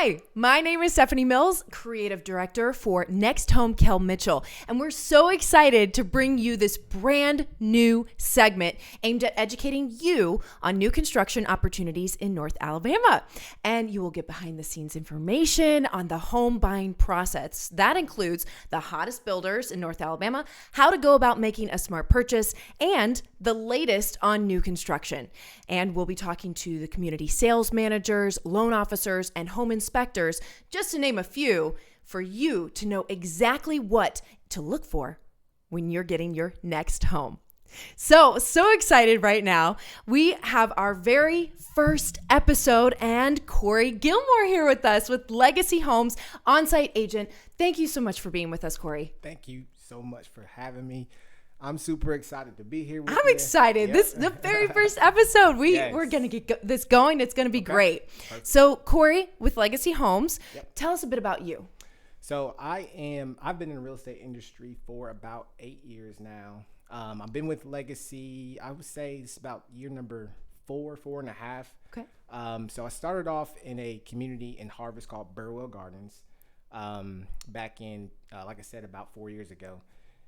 Hi, my name is Stephanie Mills, Creative Director for NextHome Kel Mitchell, and we're so excited to bring you this brand new segment aimed at educating you on new construction opportunities in North Alabama. And you will get behind the scenes information on the home buying process. That includes the hottest builders in North Alabama, how to go about making a smart purchase, and the latest on new construction. And we'll be talking to the community sales managers, loan officers, and home inspectors, just to name a few, for you to know exactly what to look for when you're getting your next home. So excited right now. We have our very first episode and Corey Gilmore here with us with Legacy Homes on-site agent. Thank you so much for being with us, Corey. Thank you so much for having me. I'm super excited to be here with you. I'm excited. Yep. This is the very first episode. We're going to get this going. It's going to be great. Perfect. So Corey with Legacy Homes, tell us a bit about you. So I've been in the real estate industry for about 8 years now. I've been with Legacy, I would say it's about year number 4.5. Okay. So I started off in a community in Harvest called Burwell Gardens back in, like I said, about 4 years ago.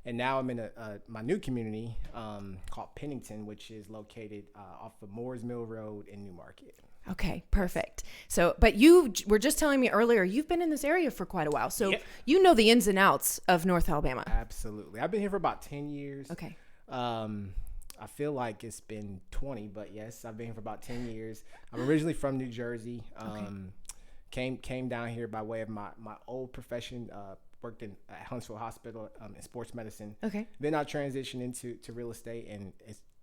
And now I'm in my new community called Pennington, which is located off of Moores Mill Road in Newmarket. Okay, perfect. So, but you were just telling me earlier, you've been in this area for quite a while. So you know the ins and outs of North Alabama. Absolutely. I've been here for about 10 years. Okay. I feel like it's been 20, but yes, I've been here for about 10 years. I'm originally from New Jersey. Came down here by way of my old profession, worked at Huntsville Hospital in sports medicine. Okay. Then I transitioned into real estate, and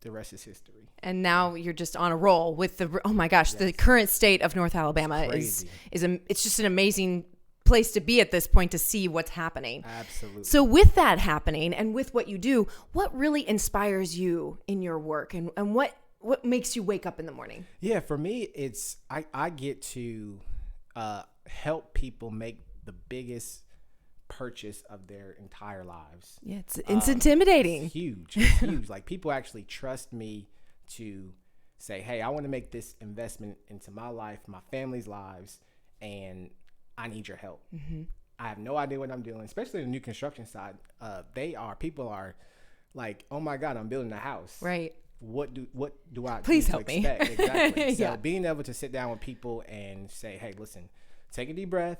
the rest is history. And now you're just on a roll with the current state of North Alabama is it's just an amazing place to be at this point to see what's happening. Absolutely. So with that happening and with what you do, what really inspires you in your work and what makes you wake up in the morning? Yeah, for me, it's I get to help people make the biggest purchase of their entire lives. Yeah, it's intimidating. It's huge. It's huge. Like, people actually trust me to say, hey, I want to make this investment into my life, my family's lives, and I need your help. Mm-hmm. I have no idea what I'm doing, especially the new construction side. People are like, oh my God, I'm building a house. Right. What do I Please need help to expect? Me. Exactly. So being able to sit down with people and say, hey, listen, take a deep breath.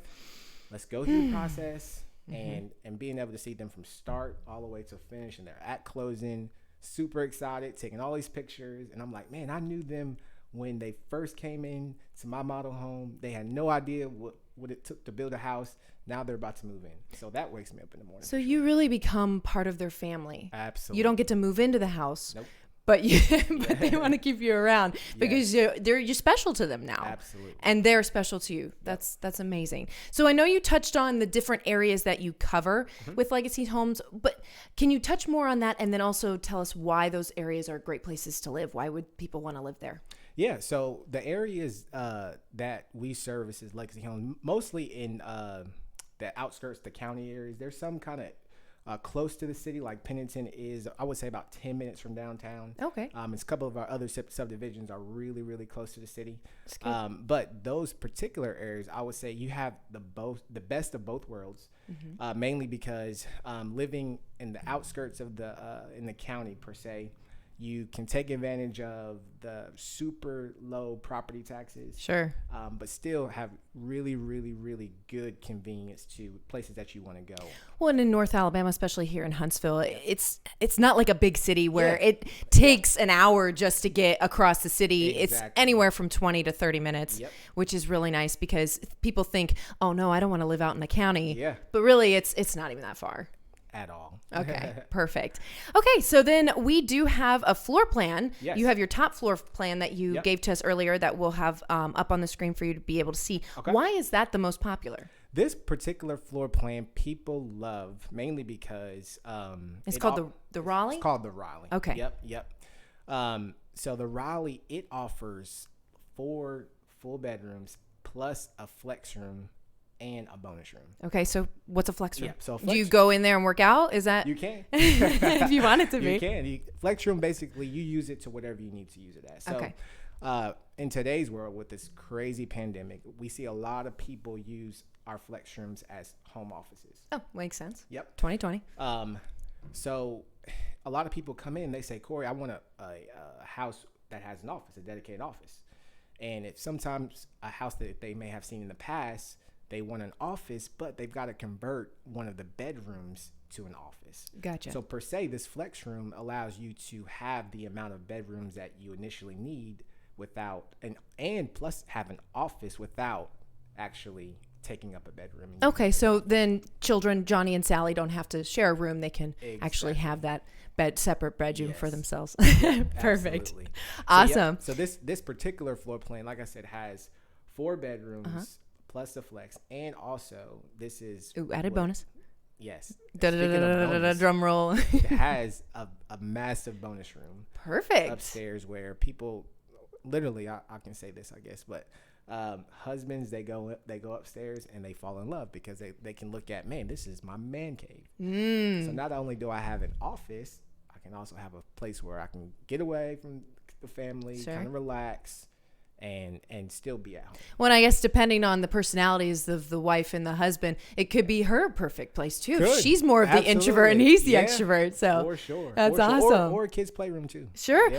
Let's go through the process. Mm-hmm. And being able to see them from start all the way to finish, and they're at closing, super excited, taking all these pictures. And I'm like, man, I knew them when they first came in to my model home. They had no idea what it took to build a house. Now they're about to move in. So that wakes me up in the morning. So you really become part of their family. Absolutely. You don't get to move into the house. Nope. But they want to keep you around because you're special to them now. Absolutely. And they're special to you. That's amazing. So I know you touched on the different areas that you cover with Legacy Homes, but can you touch more on that and then also tell us why those areas are great places to live? Why would people want to live there? Yeah, so the areas that we service as Legacy Homes, mostly in the outskirts, the county areas. There's some kind of close to the city, like Pennington is, I would say, about 10 minutes from downtown. Okay. It's a couple of our other subdivisions are really, really close to the city. But those particular areas, I would say you have the best of both worlds, mainly because living in the outskirts of in the county per se, you can take advantage of the super low property taxes. Sure. But still have really, really, really good convenience to places that you want to go. Well, and in North Alabama, especially here in Huntsville, it's not like a big city where it takes an hour just to get across the city. Exactly. It's anywhere from 20 to 30 minutes, which is really nice because people think, oh, no, I don't want to live out in the county. Yeah. But really, it's not even that far. At all. Okay, perfect. Okay, so then we do have a floor plan. Yes. You have your top floor plan that you gave to us earlier that we'll have up on the screen for you to be able to see. Okay. Why is that the most popular? This particular floor plan people love mainly because it's called the Raleigh? It's called the Raleigh. Okay. Yep. So the Raleigh, it offers 4 full bedrooms plus a flex room and a bonus room. Okay, so what's a flex room? Yeah, so do you go in there and work out? Is that you can if you want it to be? You can. Flex room, basically, you use it to whatever you need to use it at. So, In today's world with this crazy pandemic, we see a lot of people use our flex rooms as home offices. Oh, makes sense. Yep. 2020. So a lot of people come in, they say, Corey, I want a house that has an office, a dedicated office. And if sometimes a house that they may have seen in the past, they want an office, but they've got to convert one of the bedrooms to an office. Gotcha. So per se, this flex room allows you to have the amount of bedrooms that you initially need without, and plus have an office without actually taking up a bedroom. Okay, so then children, Johnny and Sally, don't have to share a room. They can actually have that separate bedroom for themselves. Perfect. Absolutely. Awesome. So this particular floor plan, like I said, has 4 bedrooms plus a flex, and also this is added bonus. Yes. Drum roll. It has a massive bonus room. Perfect. Upstairs where people, literally, I can say this, I guess, but husbands, they go upstairs and they fall in love because they can look at, man, this is my man cave. So not only do I have an office, I can also have a place where I can get away from the family, kind of relax, and still be at home. Well, I guess depending on the personalities of the wife and the husband, it could be her perfect place too. She's more of the introvert and he's the extrovert. So for sure, that's awesome. Or a kid's playroom too. Sure.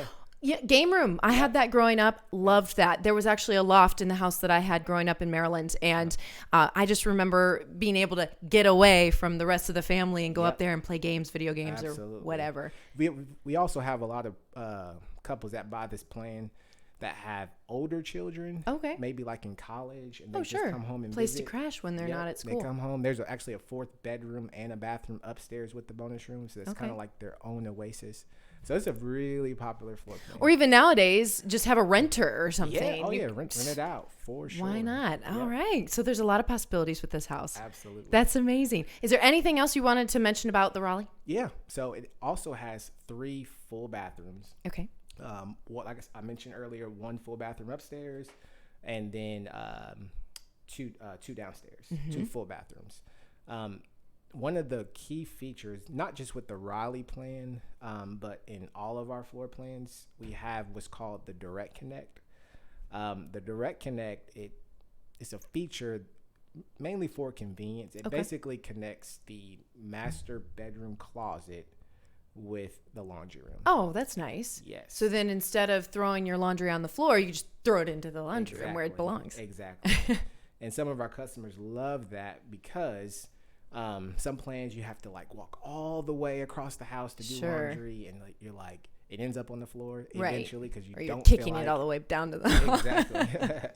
Yeah, game room. I had that growing up. Loved that. There was actually a loft in the house that I had growing up in Maryland. And I just remember being able to get away from the rest of the family and go up there and play games, video games, or whatever. We also have a lot of couples that buy this plan that have older children. Okay. Maybe like in college. And they just come home and place to crash when they're not at school. They come home. There's actually a 4th bedroom and a bathroom upstairs with the bonus room. So it's kind of like their own oasis. So it's a really popular floor plan. Or even nowadays, just have a renter or something. Rent it out for sure. Why not? All right. So there's a lot of possibilities with this house. Absolutely. That's amazing. Is there anything else you wanted to mention about the Raleigh? Yeah. So it also has 3 full bathrooms. Okay. Like I mentioned earlier, 1 full bathroom upstairs, and then 2 downstairs, 2 full bathrooms. One of the key features, not just with the Raleigh plan, but in all of our floor plans, we have what's called the Direct Connect. The Direct Connect, it's a feature mainly for convenience. It basically connects the master bedroom closet with the laundry room. Oh, that's nice. Yes. So then instead of throwing your laundry on the floor, you just throw it into the laundry room where it belongs. Exactly. And some of our customers love that because some plans you have to like walk all the way across the house to do laundry, and you're like, it ends up on the floor eventually because you're kicking it all the way down to the exactly.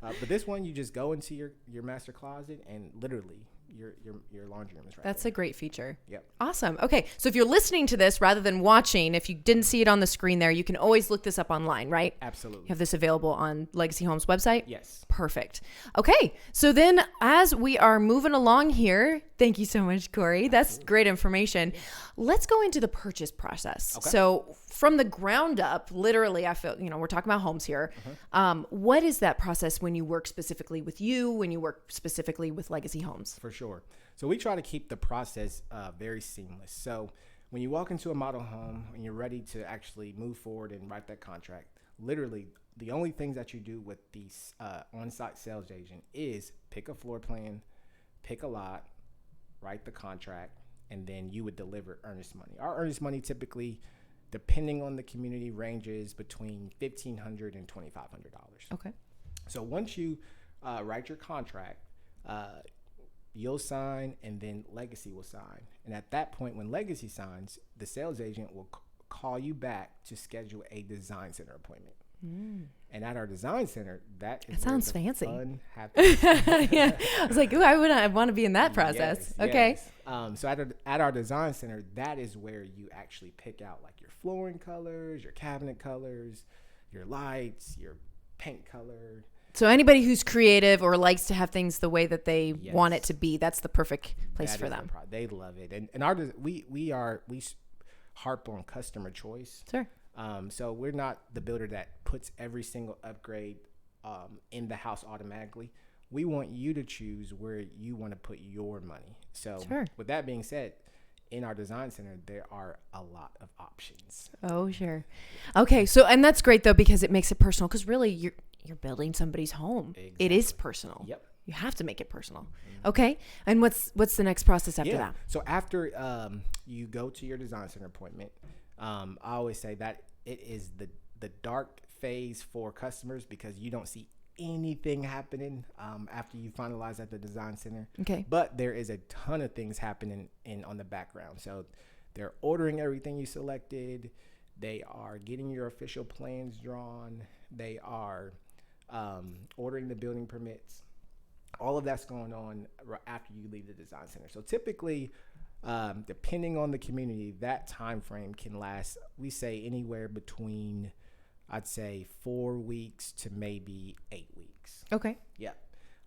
But this one, you just go into your master closet and literally your laundry room is right That's there. a great feature. Yep. Awesome. Okay. So if you're listening to this rather than watching, if you didn't see it on the screen there, you can always look this up online, right? Absolutely. You have this available on Legacy Homes website? Yes. Perfect. Okay. So then as we are moving along here, thank you so much, Corey. That's great information. Let's go into the purchase process. Okay. So from the ground up, literally, I feel, we're talking about homes here. What is that process when you work specifically with you, when you work specifically with Legacy Homes? For sure. So we try to keep the process very seamless. So when you walk into a model home and you're ready to actually move forward and write that contract, literally the only things that you do with the on-site sales agent is pick a floor plan, pick a lot, write the contract, and then you would deliver earnest money. Our earnest money typically, depending on the community, ranges between $1,500 and $2,500. Okay. So once you write your contract, you'll sign, and then Legacy will sign. And at that point, when Legacy signs, the sales agent will call you back to schedule a design center appointment. And at our design center, that sounds fancy. Fun happens. Yeah, I was like, ooh, I want to be in that process. Yes, okay. Yes. So at our design center, that is where you actually pick out like your flooring colors, your cabinet colors, your lights, your paint color. So anybody who's creative or likes to have things the way that they want it to be, that's the perfect place for them. They love it, and we harp on customer choice. Sure. So we're not the builder that puts every single upgrade in the house automatically. We want you to choose where you want to put your money. So with that being said, in our design center, there are a lot of options. Oh, sure. Okay. So, and that's great though, because it makes it personal, because really you're building somebody's home. Exactly. It is personal. Yep. You have to make it personal. Okay. And what's the next process after that? So after you go to your design center appointment, I always say that it is the dark phase for customers, because you don't see anything happening after you finalize at the design center. Okay. But there is a ton of things happening on the background. So they're ordering everything you selected. They are getting your official plans drawn. They are ordering the building permits. All of that's going on right after you leave the design center. So typically, depending on the community, that time frame can last, we say, anywhere between, I'd say, 4 weeks to maybe 8 weeks. Okay. Yeah.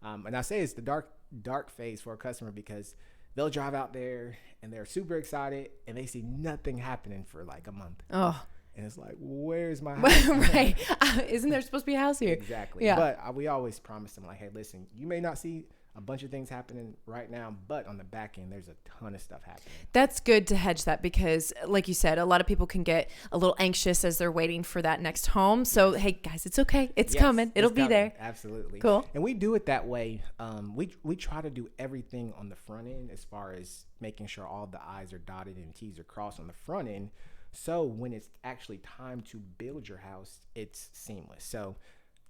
And I say it's the dark phase for a customer, because they'll drive out there and they're super excited and they see nothing happening for like a month. Oh. And it's like, where's my house? Right. Isn't there supposed to be a house here? Exactly. Yeah. But we always promise them, like, hey, listen, you may not see a bunch of things happening right now, but on the back end, there's a ton of stuff happening. That's good to hedge that, because like you said, a lot of people can get a little anxious as they're waiting for that next home. So, hey guys, it's okay. It's coming. It'll be there. Absolutely. Cool. And we do it that way. We try to do everything on the front end, as far as making sure all the I's are dotted and T's are crossed on the front end. So when it's actually time to build your house, it's seamless. So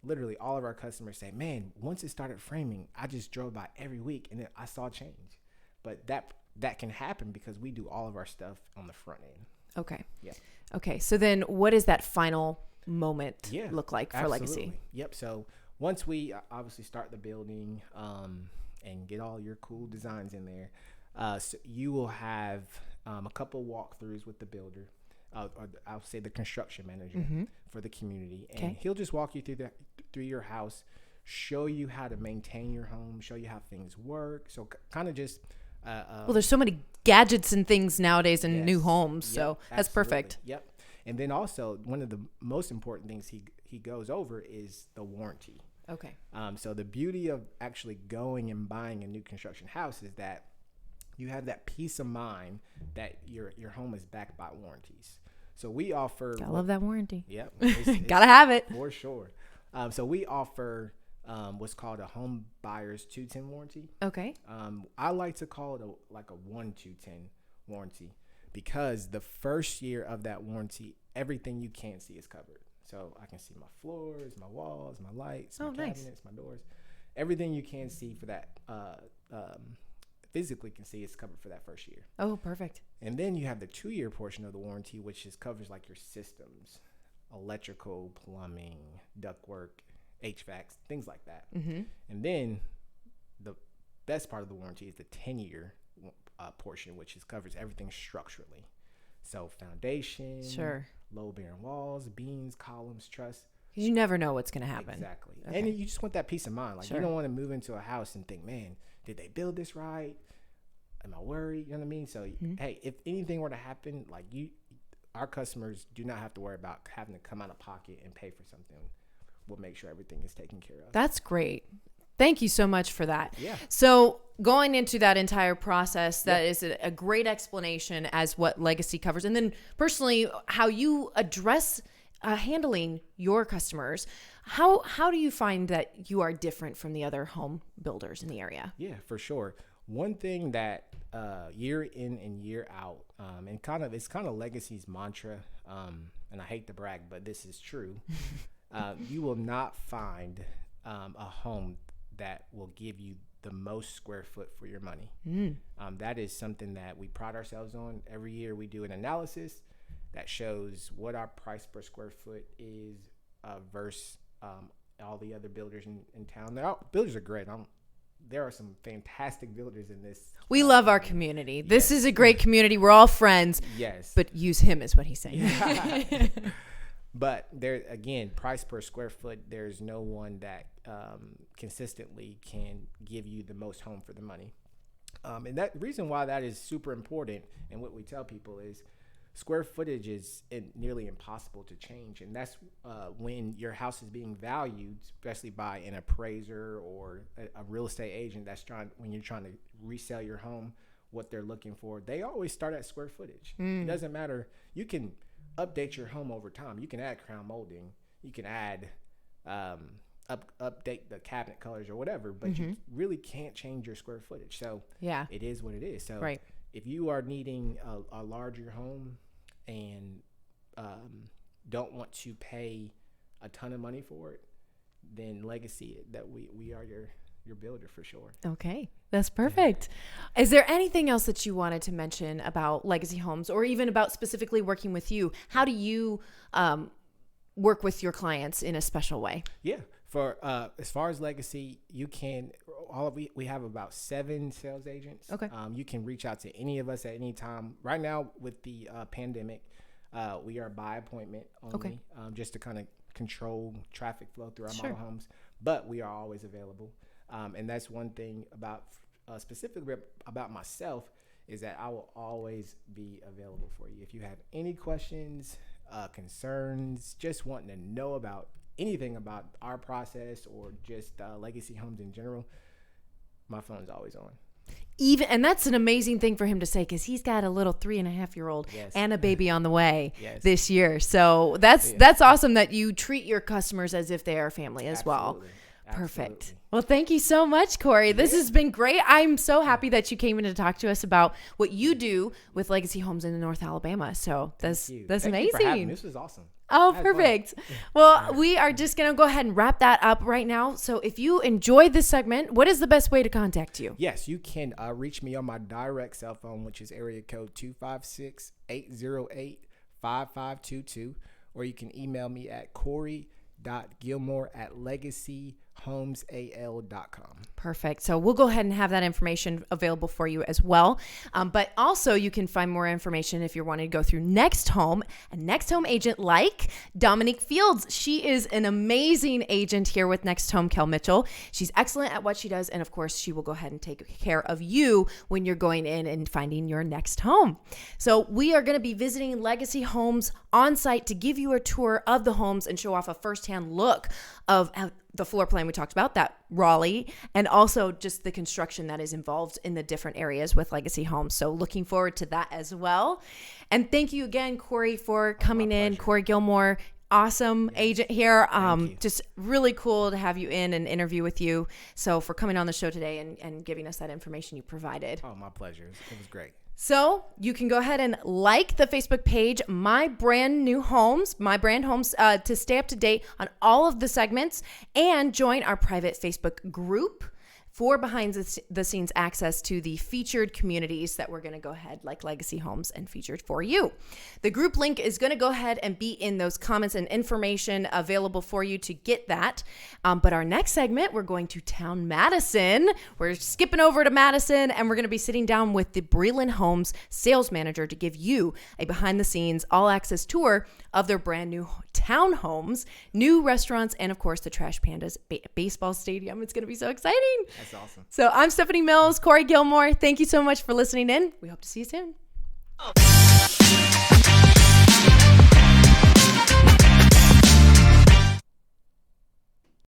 literally all of our customers say, man, once it started framing, I just drove by every week and then I saw change. But that can happen because we do all of our stuff on the front end. Okay. Yeah. Okay. So then what does that final moment look like for absolutely. Legacy? Yep. So once we obviously start the building and get all your cool designs in there, so you will have a couple walkthroughs with the builder. I'll say the construction manager for the community, and he'll just walk you through your house, show you how to maintain your home, show you how things work. So kind of just well, there's so many gadgets and things nowadays in new homes, yep, so that's absolutely. perfect. Yep. And then also one of the most important things he goes over is the warranty. Okay. So the beauty of actually going and buying a new construction house is that you have that peace of mind that your home is backed by warranties. So we offer. I love that warranty. Yep. Gotta have it. For sure. So we offer what's called a home buyer's 2-10 warranty. Okay. I like to call it like a 1-2-10 warranty, because the first year of that warranty, everything you can't see is covered. So I can see my floors, my walls, my lights, my cabinets, my doors. Everything you can see for that physically can see is covered for that first year. Oh, perfect. And then you have the 2-year portion of the warranty, which covers like your systems, electrical, plumbing, ductwork, HVAC, things like that. Mm-hmm. And then the best part of the warranty is the 10-year portion, which covers everything structurally. So foundation, low-bearing walls, beams, columns, truss. Because you never know what's going to happen. Exactly. Okay. And you just want that peace of mind. Like, you don't want to move into a house and think, man, did they build this right? Am I worried? You know what I mean? So, hey, if anything were to happen, like our customers do not have to worry about having to come out of pocket and pay for something. We'll make sure everything is taken care of. That's great. Thank you so much for that. Yeah. So going into that entire process, that is a great explanation as what Legacy covers. And then personally, how you address handling your customers. How do you find that you are different from the other home builders in the area? Yeah, for sure. One thing that year in and year out, and it's kind of Legacy's mantra, and I hate to brag, but this is true. You will not find a home that will give you the most square foot for your money. That is something that we pride ourselves on. Every year we do an analysis that shows what our price per square foot is versus all the other builders in town. Builders are great. There are some fantastic builders in this. We love our community. This is a great community. We're all friends. Yes. But use him is what he's saying. Yeah. But there, again, price per square foot, there's no one that consistently can give you the most home for the money. And that reason why that is super important, and what we tell people is, square footage is nearly impossible to change. And that's when your house is being valued, especially by an appraiser or a real estate agent when you're trying to resell your home. what they're looking for, they always start at square footage. It doesn't matter. You can update your home over time. You can add crown molding. You can add update the cabinet colors or whatever, but you really can't change your square footage. So it is what it is. So if you are needing a larger home and don't want to pay a ton of money for it, then Legacy, that we are your builder for sure. Okay, that's perfect. Is there anything else that you wanted to mention about Legacy Homes, or even about specifically working with you? How do you work with your clients in a special way? Yeah, for as far as Legacy, you can we have about 7 sales agents. Okay. You can reach out to any of us at any time. Right now with the pandemic, we are by appointment only, just to kind of control traffic flow through our model homes, but we are always available. And that's one thing about specifically about myself, is that I will always be available for you. If you have any questions, concerns, just wanting to know about anything about our process or just Legacy Homes in general, my phone is always on. And that's an amazing thing for him to say, because he's got a little 3.5-year-old and a baby on the way this year. So that's awesome that you treat your customers as if they are family as well. Perfect. Absolutely. Well, thank you so much, Corey. This has been great. I'm so happy that you came in to talk to us about what you do with Legacy Homes in North Alabama. So that's Thank amazing. you for having me. This was awesome. Oh, perfect. Well, we are just going to go ahead and wrap that up right now. So if you enjoyed this segment, what is the best way to contact you? Yes, you can reach me on my direct cell phone, which is area code 256-808-5522, or you can email me at corey.gilmore@legacyhomesal.com. Perfect. So we'll go ahead and have that information available for you as well. But also you can find more information if you're wanting to go through Next Home, a Next Home agent like Dominique Fields. She is an amazing agent here with NextHome Kel Mitchell. She's excellent at what she does. And of course, she will go ahead and take care of you when you're going in and finding your next home. So we are going to be visiting Legacy Homes on site to give you a tour of the homes and show off a firsthand look of the floor plan we talked about, that Raleigh, and also just the construction that is involved in the different areas with Legacy Homes. So looking forward to that as well. And thank you again, Corey, for coming in. Corey Gilmore, awesome agent here. Just really cool to have you in and interview with you. So for coming on the show today and giving us that information you provided. Oh, my pleasure. It was great. So you can go ahead and like the Facebook page, My Brand Homes, to stay up to date on all of the segments, and join our private Facebook group for behind the scenes access to the featured communities that we're going to go ahead, like Legacy Homes, and featured for you. The group link is going to go ahead and be in those comments and information available for you to get that. But our next segment, we're going to Town Madison. We're skipping over to Madison, and we're going to be sitting down with the Breland Homes sales manager to give you a behind the scenes all access tour of their brand new townhomes, new restaurants, and of course the Trash Pandas baseball stadium. It's going to be so exciting. That's awesome. So I'm Stephanie Mills, Corey Gilmore. Thank you so much for listening in. We hope to see you soon.